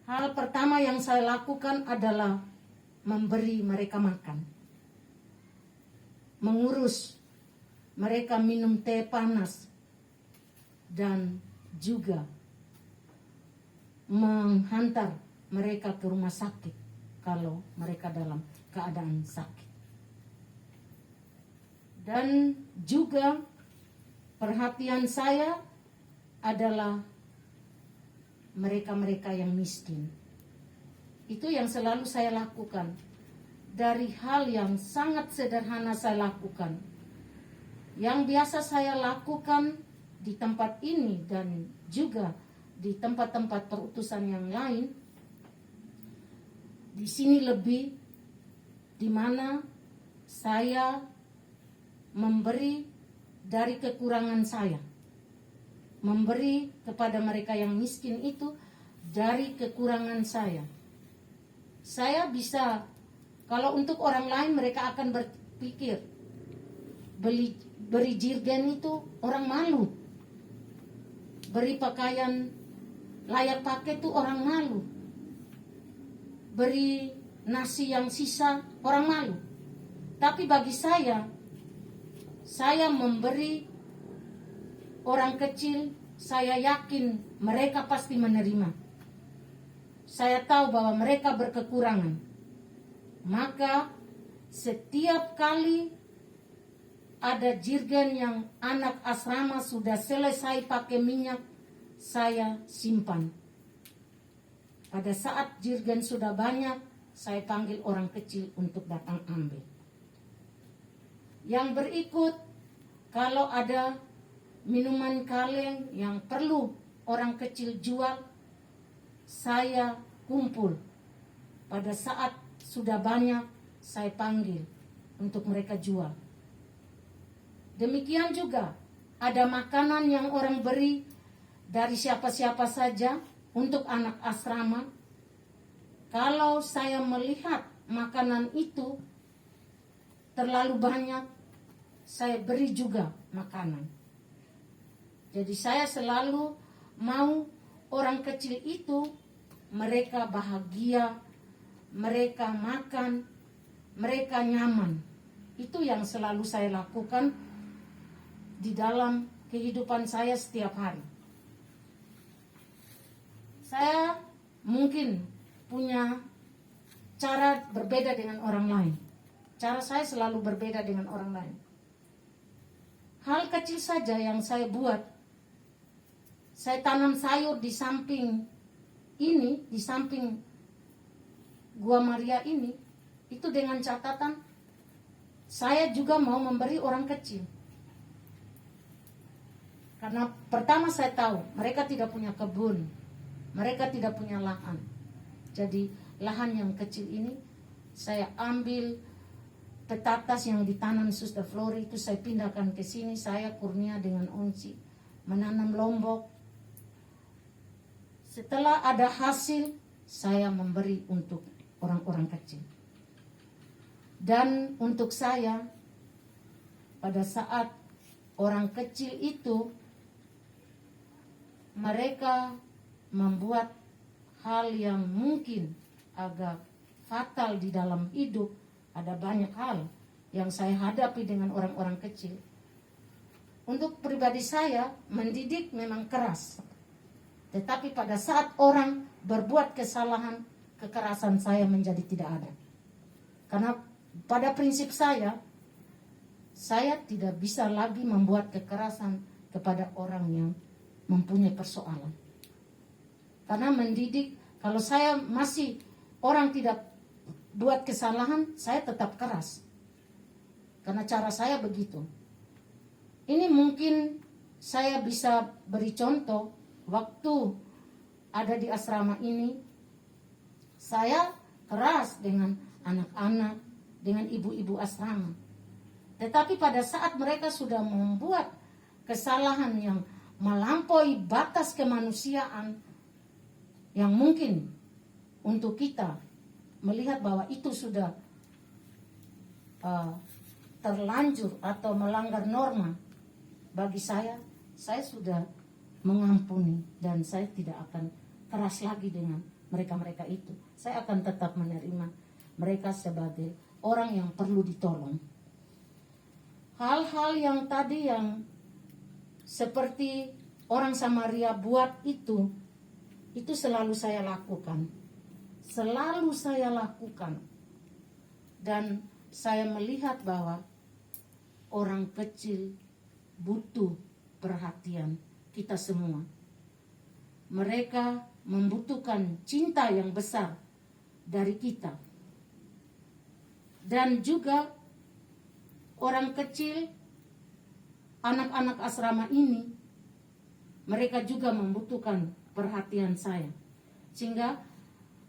hal pertama yang saya lakukan adalah memberi mereka makan, mengurus mereka minum teh panas, dan juga menghantar mereka ke rumah sakit kalau mereka dalam keadaan sakit. Dan juga perhatian saya adalah mereka-mereka yang miskin. Itu yang selalu saya lakukan. Dari hal yang sangat sederhana saya lakukan. Yang biasa saya lakukan di tempat ini dan juga di tempat-tempat perutusan yang lain. Di sini lebih, di mana saya memberi dari kekurangan saya. Memberi kepada mereka yang miskin itu dari kekurangan saya. Saya bisa, kalau untuk orang lain mereka akan berpikir beri jirgen itu orang malu, beri pakaian layak pakai itu orang malu, beri nasi yang sisa orang malu. Tapi bagi saya memberi orang kecil, saya yakin mereka pasti menerima. Saya tahu bahwa mereka berkekurangan. Maka setiap kali ada jirgen yang anak asrama sudah selesai pakai minyak, saya simpan. Pada saat jirgen sudah banyak, saya panggil orang kecil untuk datang ambil. Yang berikut, kalau ada minuman kaleng yang perlu orang kecil jual, saya kumpul. Pada saat sudah banyak, saya panggil untuk mereka jual. Demikian juga ada makanan yang orang beri dari siapa-siapa saja untuk anak asrama. Kalau saya melihat makanan itu terlalu banyak, saya beri juga makanan. Jadi saya selalu mau orang kecil itu mereka bahagia, mereka makan, mereka nyaman. Itu yang selalu saya lakukan di dalam kehidupan saya setiap hari. Saya mungkin punya cara berbeda dengan orang lain. Cara saya selalu berbeda dengan orang lain. Hal kecil saja yang saya buat. Saya tanam sayur di samping ini, di samping Gua Maria ini, itu dengan catatan saya juga mau memberi orang kecil. Karena pertama saya tahu mereka tidak punya kebun, mereka tidak punya lahan. Jadi lahan yang kecil ini saya ambil petatas yang ditanam Suster Flori itu saya pindahkan ke sini. Saya Kurnia dengan Onci menanam lombok. Setelah ada hasil, saya memberi untuk orang-orang kecil. Dan untuk saya, pada saat orang kecil itu, mereka membuat hal yang mungkin agak fatal di dalam hidup. Ada banyak hal yang saya hadapi dengan orang-orang kecil. Untuk pribadi saya, mendidik memang keras. Tetapi pada saat orang berbuat kesalahan, kekerasan saya menjadi tidak ada. Karena pada prinsip saya tidak bisa lagi membuat kekerasan kepada orang yang mempunyai persoalan. Karena mendidik, kalau saya masih orang tidak buat kesalahan, saya tetap keras. Karena cara saya begitu. Ini mungkin saya bisa beri contoh, waktu ada di asrama ini, saya keras dengan anak-anak, dengan ibu-ibu asrama. Tetapi pada saat mereka sudah membuat kesalahan yang melampaui batas kemanusiaan, yang mungkin untuk kita melihat bahwa itu sudah terlanjur atau melanggar norma, bagi saya sudah mengampuni dan saya tidak akan keras lagi dengan mereka-mereka itu. Saya akan tetap menerima mereka sebagai orang yang perlu ditolong. Hal-hal yang tadi yang seperti orang Samaria buat itu selalu saya lakukan. Selalu saya lakukan. Dan saya melihat bahwa orang kecil butuh perhatian kita semua. Mereka membutuhkan cinta yang besar dari kita. Dan juga orang kecil, anak-anak asrama ini, mereka juga membutuhkan perhatian saya. Sehingga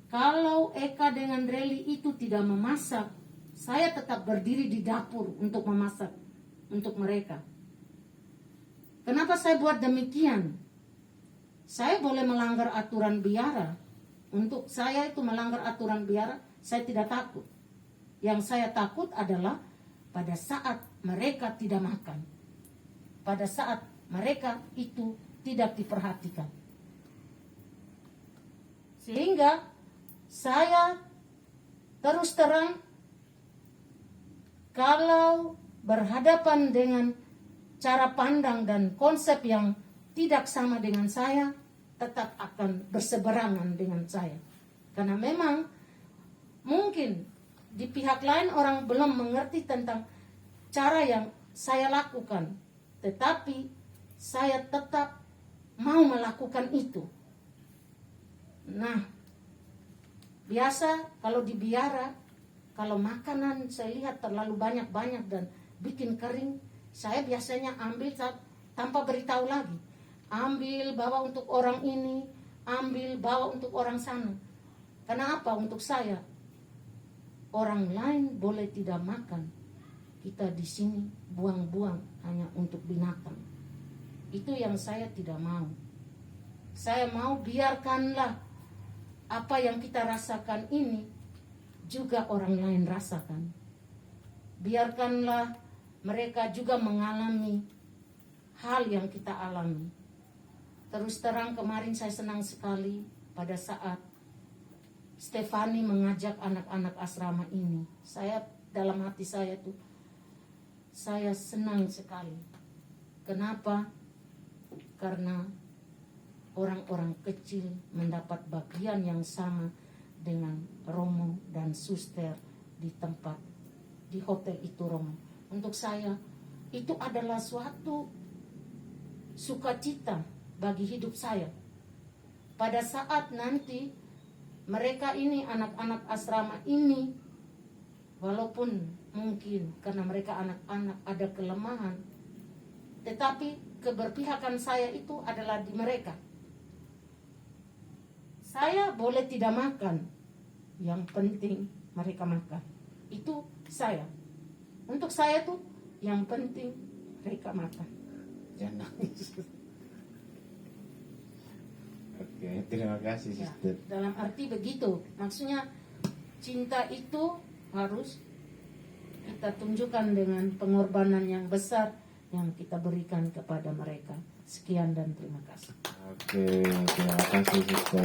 kalau Eka dengan Reli itu tidak memasak, saya tetap berdiri di dapur untuk memasak untuk mereka. Kenapa saya buat demikian? Saya boleh melanggar aturan biara. Untuk saya itu melanggar aturan biara, saya tidak takut. Yang saya takut adalah pada saat mereka tidak makan. Pada saat mereka itu tidak diperhatikan. Sehingga saya terus terang, kalau berhadapan dengan cara pandang dan konsep yang tidak sama dengan saya, tetap akan berseberangan dengan saya. Karena memang mungkin di pihak lain orang belum mengerti tentang cara yang saya lakukan, tetapi saya tetap mau melakukan itu. Nah, biasa kalau di biara, kalau makanan saya lihat terlalu banyak-banyak dan bikin kering, saya biasanya ambil tanpa beritahu lagi. Ambil, bawa untuk orang ini, ambil, bawa untuk orang sana. Kenapa? Untuk saya, orang lain boleh tidak makan, kita di sini buang-buang hanya untuk binatang. Itu yang saya tidak mau. Saya mau biarkanlah apa yang kita rasakan ini juga orang lain rasakan. Biarkanlah mereka juga mengalami hal yang kita alami. Terus terang kemarin saya senang sekali pada saat Stefani mengajak anak-anak asrama ini. Saya dalam hati saya tuh, saya senang sekali. Kenapa? Karena orang-orang kecil mendapat bagian yang sama dengan Romo dan Suster di tempat, di hotel itu Romo. Untuk saya, itu adalah suatu sukacita bagi hidup saya. Pada saat nanti mereka ini, anak-anak asrama ini, walaupun mungkin karena mereka anak-anak ada kelemahan, tetapi keberpihakan saya itu adalah di mereka. Saya boleh tidak makan, yang penting mereka makan. Itu saya. Untuk saya tuh yang penting mereka makan. Jangan nangis. Oke, terima kasih Ya, Sister. dalam arti begitu. Maksudnya cinta itu harus kita tunjukkan dengan pengorbanan yang besar yang kita berikan kepada mereka. Sekian dan terima kasih. Oke, terima kasih Sister.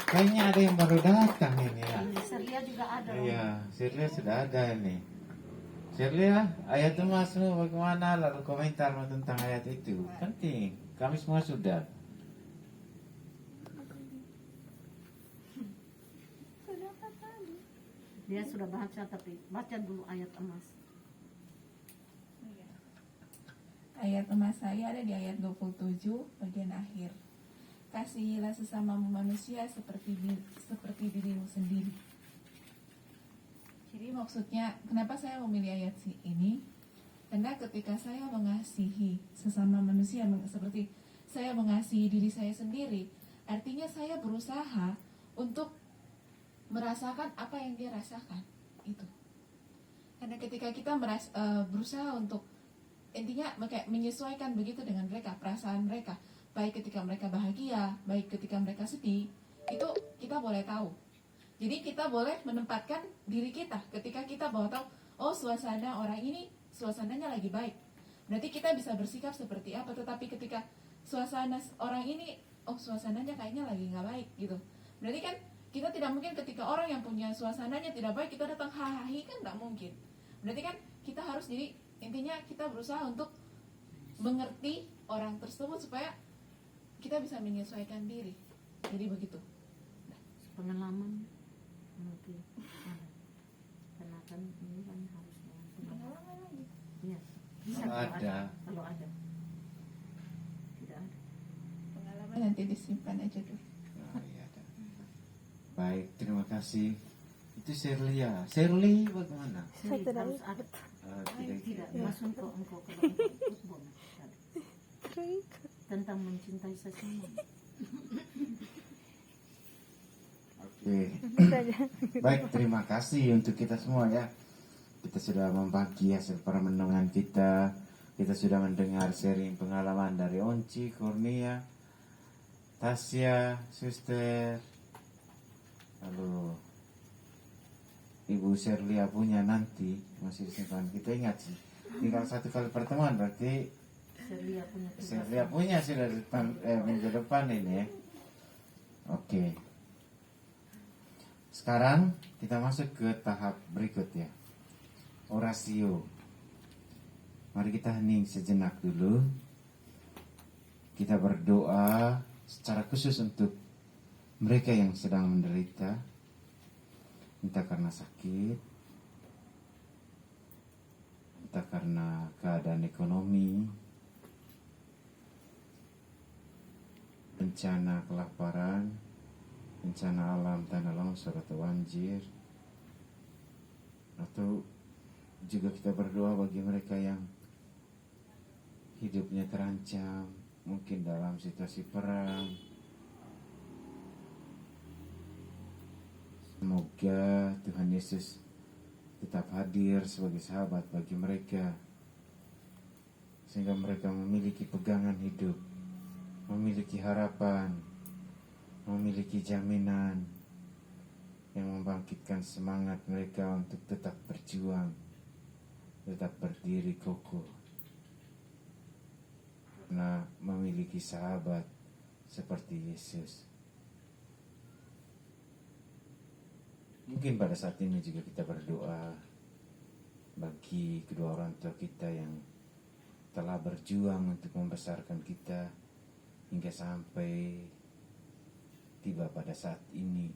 Kayaknya ada yang baru datang ini ya. Serlia juga ada. Iya, Sirlia sudah ada ini. Sirlia, ayat emasmu bagaimana? Lalu komentar tentang ayat itu. Penting. Kami semua sudah. Dia sudah baca, tapi baca dulu ayat emas. Ayat emas saya ada di ayat 27 bagian akhir. Kasihilah sesama manusia seperti dirimu sendiri. Jadi maksudnya kenapa saya memilih ayat ini? Karena ketika saya mengasihi sesama manusia seperti saya mengasihi diri saya sendiri, artinya saya berusaha untuk merasakan apa yang dia rasakan itu. Karena ketika kita berusaha untuk intinya kayak menyesuaikan begitu dengan mereka, perasaan mereka, baik ketika mereka bahagia, baik ketika mereka sedih, itu kita boleh tahu. Jadi kita boleh menempatkan diri kita ketika kita boleh tahu, oh suasana orang ini suasananya lagi baik, berarti kita bisa bersikap seperti apa. Tetapi ketika suasana orang ini, oh suasananya kayaknya lagi nggak baik gitu, berarti kan kita tidak mungkin ketika orang yang punya suasananya tidak baik kita datang hahaha, kan nggak mungkin. Berarti kan kita harus, jadi intinya kita berusaha untuk mengerti orang tersebut supaya kita bisa menyesuaikan diri. Jadi begitu. Pengalaman mungkin ada. Karena kan ini kan harus Pengalaman lagi. Iya. Bisa Kalau ada. Kalau ada. Tidak ada. Pengalaman nanti disimpan aja dulu. Oh, iya ada. Baik, terima kasih. Itu Sirlia. Sirli bagaimana? Harus ada. Tidak, masuk engkau kalau engkau tentang mencintai sesama. Oke. Baik, terima kasih untuk kita semua ya. Kita sudah membagi hasil perenungan kita. Kita sudah mendengar sharing pengalaman dari Onci, Kurnia, Tasya, Suster, lalu Ibu Sherlia punya nanti masih simpan. Kita ingat sih, tinggal satu kali pertemuan berarti Sherlia punya sudah minggu depan ini ya. Oke. Sekarang kita masuk ke tahap berikut ya. Orasio. Mari kita hening sejenak dulu. Kita berdoa secara khusus untuk mereka yang sedang menderita, entah karena sakit, entah karena keadaan ekonomi, bencana kelaparan, bencana alam, tanah longsor atau banjir, atau juga kita berdoa bagi mereka yang hidupnya terancam, mungkin dalam situasi perang. Semoga Tuhan Yesus tetap hadir sebagai sahabat bagi mereka, sehingga mereka memiliki pegangan hidup, memiliki harapan, memiliki jaminan yang membangkitkan semangat mereka untuk tetap berjuang, tetap berdiri kokoh, karena memiliki sahabat seperti Yesus. Mungkin pada saat ini juga kita berdoa bagi kedua orang tua kita yang telah berjuang untuk membesarkan kita hingga sampai tiba pada saat ini.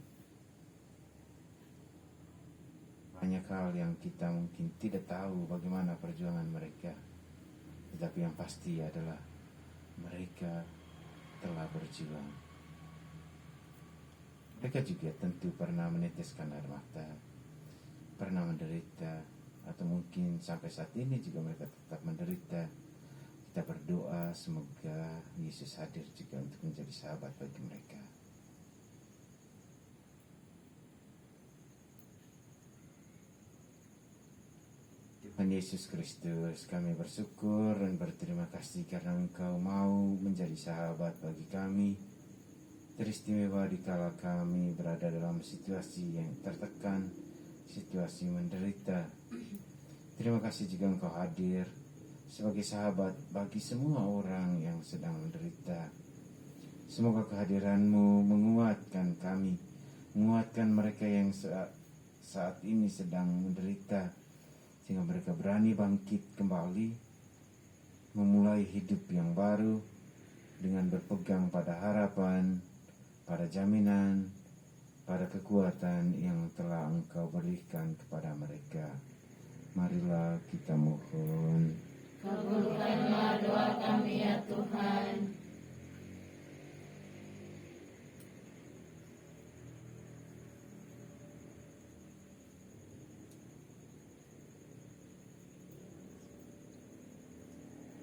Banyak hal yang kita mungkin tidak tahu bagaimana perjuangan mereka, tetapi yang pasti adalah mereka telah berjuang. Mereka juga tentu pernah meneteskan air mata, pernah menderita, atau mungkin sampai saat ini juga mereka tetap menderita. Kita berdoa semoga Yesus hadir juga untuk menjadi sahabat bagi mereka. Tuhan Yesus Kristus, kami bersyukur dan berterima kasih karena Engkau mau menjadi sahabat bagi kami. Teristimewa dikala kami berada dalam situasi yang tertekan, situasi menderita. Terima kasih juga Engkau hadir sebagai sahabat bagi semua orang yang sedang menderita, Semoga kehadiran-Mu menguatkan kami, menguatkan mereka yang saat ini sedang menderita, sehingga mereka berani bangkit kembali, memulai hidup yang baru dengan berpegang pada harapan, pada jaminan, pada kekuatan yang telah Engkau berikan kepada mereka. Marilah kita mohon. Kabulkanlah doa kami ya Tuhan.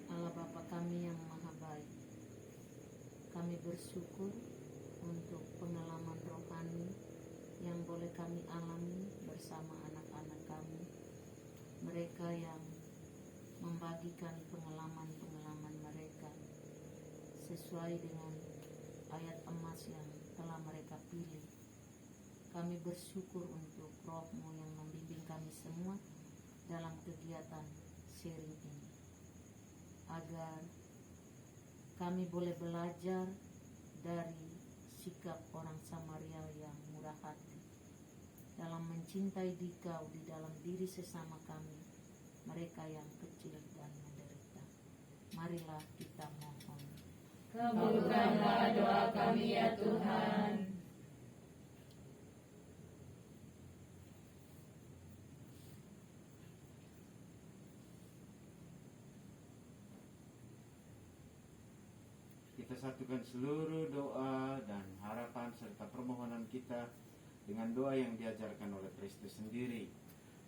Allah Bapa kami yang maha baik, kami bersyukur untuk pengalaman rohani yang boleh kami alami bersama anak-anak kami, mereka yang membagikan pengalaman-pengalaman mereka sesuai dengan ayat emas yang telah mereka pilih. Kami bersyukur untuk Roh-Mu yang membimbing kami semua dalam kegiatan sharing ini, agar kami boleh belajar dari sikap orang Samaria yang murah hati dalam mencintai Dikau di dalam diri sesama kami, mereka yang kecil dan menderita. Marilah kita mohon. Kabulkanlah doa kami ya Tuhan. Kita satukan seluruh doa dan harapan serta permohonan kita dengan doa yang diajarkan oleh Kristus sendiri.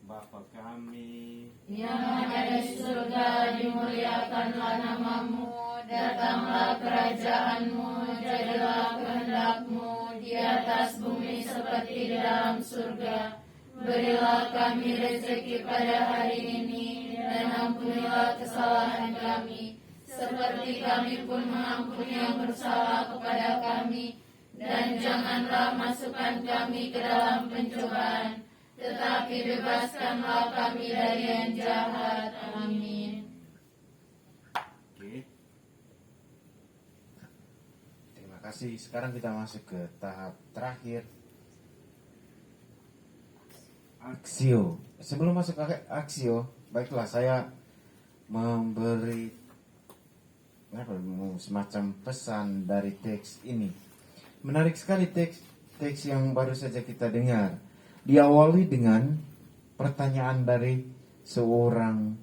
Bapa kami Yang ada di surga, dimuliakanlah nama-Mu, datanglah kerajaan-Mu, jadilah kehendak-Mu di atas bumi seperti di dalam surga. Berilah kami rezeki pada hari ini, dan ampunilah kesalahan kami, seperti kami pun mengampuni yang bersalah kepada kami. Dan janganlah masukkan kami ke dalam pencobaan, tetapi bebaskanlah kami dari yang jahat. Amin. Oke. Terima kasih. Sekarang kita masuk ke tahap terakhir, aksio. Sebelum masuk ke aksio, baiklah saya memberi semacam pesan dari teks ini. Menarik sekali teks yang baru saja kita dengar. Diawali dengan pertanyaan dari seorang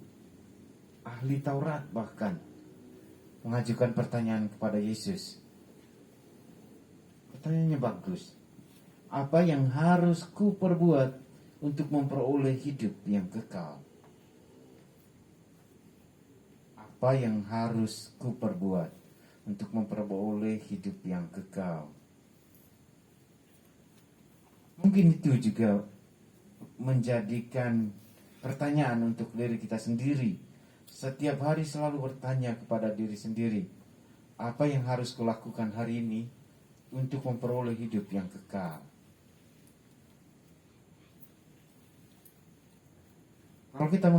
ahli Taurat, bahkan mengajukan pertanyaan kepada Yesus. Pertanyaannya bagus. Apa yang harus ku perbuat untuk memperoleh hidup yang kekal? Apa yang harus ku perbuat untuk memperoleh hidup yang kekal? Mungkin itu juga menjadikan pertanyaan untuk diri kita sendiri. Setiap hari selalu bertanya kepada diri sendiri, apa yang harus kulakukan hari ini untuk memperoleh hidup yang kekal? Kalau kita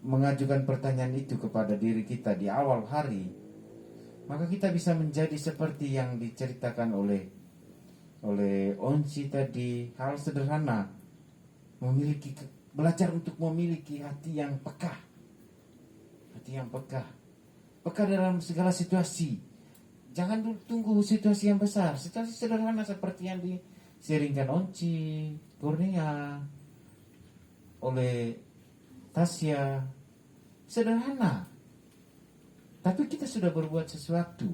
mengajukan pertanyaan itu kepada diri kita di awal hari, maka kita bisa menjadi seperti yang diceritakan oleh Onsi tadi, hal sederhana, belajar untuk memiliki hati yang peka, peka dalam segala situasi. Jangan tunggu situasi yang besar, situasi sederhana seperti yang diseringkan Onci, Kurnia, oleh Tasya, sederhana, tapi kita sudah berbuat sesuatu.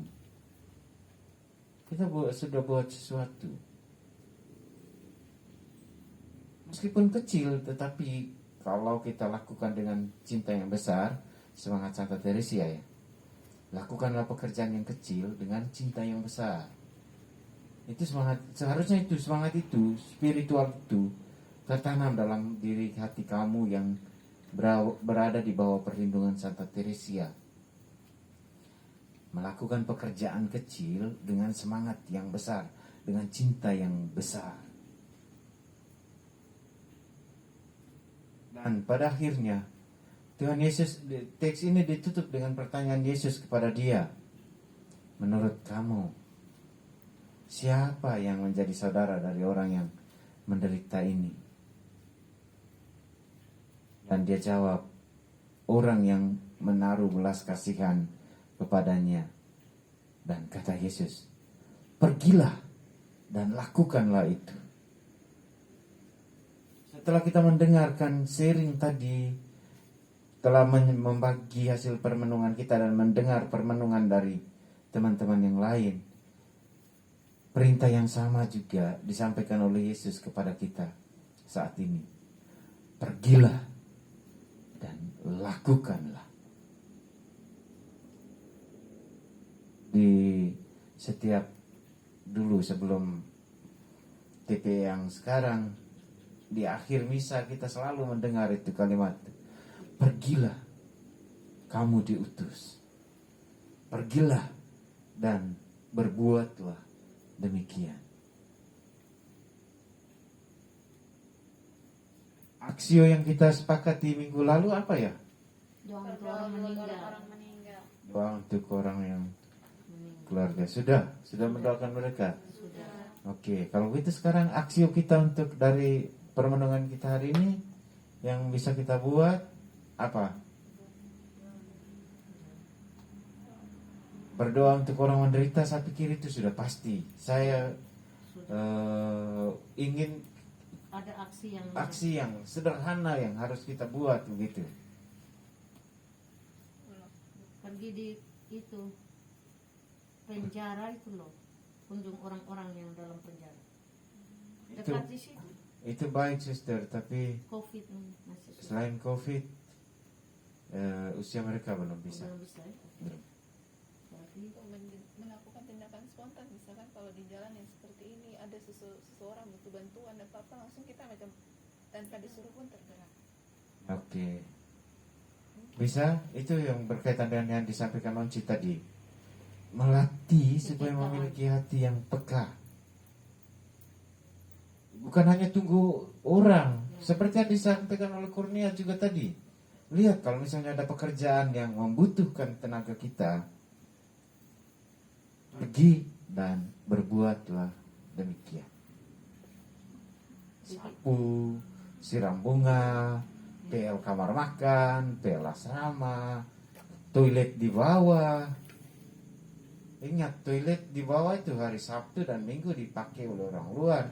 Sudah buat sesuatu. Meskipun kecil, tetapi kalau kita lakukan dengan cinta yang besar, semangat Santa Teresia ya. Lakukanlah pekerjaan yang kecil dengan cinta yang besar. Itu semangat, seharusnya itu semangat itu, spiritual itu tertanam dalam diri hati kamu yang berada di bawah perlindungan Santa Teresia. Melakukan pekerjaan kecil dengan semangat yang besar, dengan cinta yang besar. Dan pada akhirnya Tuhan Yesus, teks ini ditutup dengan pertanyaan Yesus kepada dia. Menurut kamu, siapa yang menjadi saudara dari orang yang menderita ini? Dan dia jawab, orang yang menaruh belas kasihan kepadanya. Dan kata Yesus, pergilah dan lakukanlah itu. Setelah kita mendengarkan sharing tadi, telah membagi hasil permenungan kita dan mendengar permenungan dari teman-teman yang lain, perintah yang sama juga disampaikan oleh Yesus kepada kita saat ini. Pergilah dan lakukanlah. Di setiap dulu sebelum TP yang sekarang, di akhir misa kita selalu mendengar itu kalimat, pergilah, kamu diutus. Pergilah dan berbuatlah demikian. Aksio yang kita sepakati minggu lalu apa ya? Doa untuk orang meninggal. Doa untuk orang yang keluarga. Sudah mendoakan mereka? Oke, kalau gitu sekarang aksio kita untuk dari permenungan kita hari ini yang bisa kita buat apa? Berdoa untuk orang menderita, saya pikir itu sudah pasti. Saya ingin Ada aksi yang sederhana yang harus kita buat begitu. pergi di itu penjara itu loh, kunjung orang-orang yang dalam penjara. Dekat di situ. Itu baik suster, tapi COVID masih susah. selain COVID, usia mereka belum bisa. Belum bisa ya. Belum. Berarti Melakukan tindakan spontan, misalkan kalau di jalan yang seperti ini ada seseorang butuh bantuan dan apa langsung kita macam tanpa disuruh pun tergerak. Oke. Bisa, itu yang berkaitan dengan yang disampaikan Onci tadi. Melatih supaya memiliki hati yang peka. Bukan hanya tunggu orang, seperti yang disampaikan oleh Kurnia juga tadi. Lihat kalau misalnya ada pekerjaan yang membutuhkan tenaga kita, pergi dan berbuatlah demikian. Sapu, siram bunga, PL kamar makan, PL asrama, toilet di bawah. Ingat, toilet di bawah itu hari Sabtu dan Minggu dipakai oleh orang luar.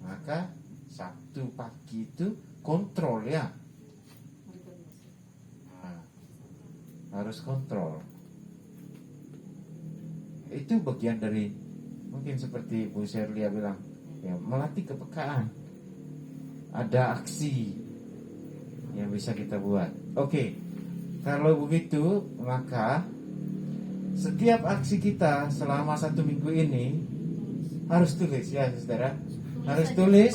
Maka Sabtu pagi itu kontrol ya. Nah, harus kontrol. Itu bagian dari, mungkin seperti Bu Sherlia bilang, ya, melatih kepekaan. Ada aksi yang bisa kita buat. Oke, kalau begitu maka setiap aksi kita selama 1 minggu ini harus tulis ya saudara. Harus tulis.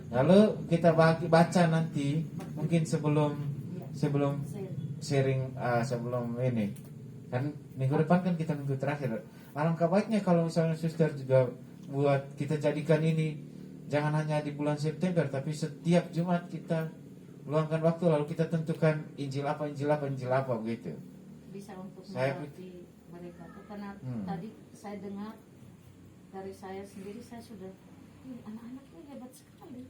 Lalu kita baca nanti, mungkin sebelum sharing, sebelum ini. Kan minggu depan kan kita minggu terakhir. Alangkah baiknya kalau misalnya suster juga buat kita jadikan ini jangan hanya di bulan September, tapi setiap Jumat kita luangkan waktu lalu kita tentukan Injil apa begitu. bisa untuk Saya melatih mereka. Karena tadi saya dengar dari saya sendiri, saya sudah anak-anak ini hebat sekali.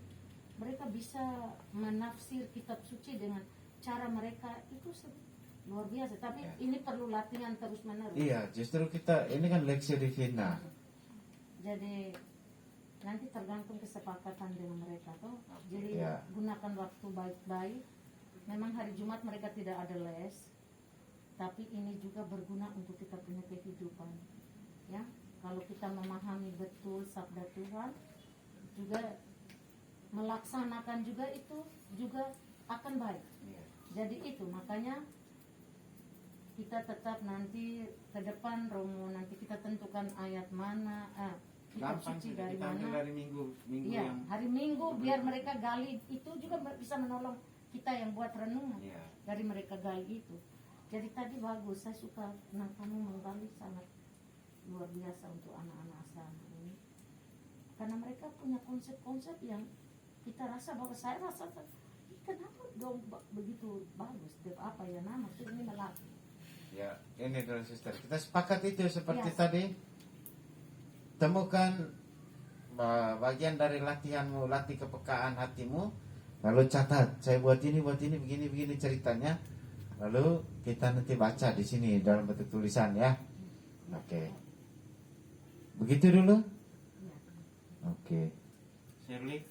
Mereka bisa menafsir kitab suci dengan cara mereka itu luar biasa. Tapi ini perlu latihan terus menerus. Iya, justru kita ini kan leksi divina. Jadi nanti tergantung kesepakatan dengan mereka tuh. Jadi Ya. gunakan waktu baik-baik. Memang hari Jumat mereka tidak ada les, tapi ini juga berguna untuk kita punya kehidupan. Ya, kalau kita memahami betul sabda Tuhan, juga melaksanakan juga itu juga akan baik. Jadi itu makanya kita tetap nanti ke depan Romo, nanti kita tentukan ayat mana, kitab suci dari mana. Dari minggu Iya, hari Minggu biar mereka gali, itu juga bisa menolong kita yang buat renungan dari mereka gali itu. Jadi tadi bagus, saya suka kamu menggali, sangat luar biasa untuk anak-anak asrama ini. Karena mereka punya konsep-konsep yang kita rasa bahwa saya rasa kenapa dong begitu bagus, apa ya maksud ini melatih. Ya, ini dari suster. Kita sepakat itu seperti Ya. tadi. temukan bagian dari latihanmu, latih kepekaan hatimu, lalu catat, saya buat ini, begini ceritanya, lalu kita nanti baca di sini dalam bentuk tulisan ya. Oke. Begitu dulu. Oke. Shirley.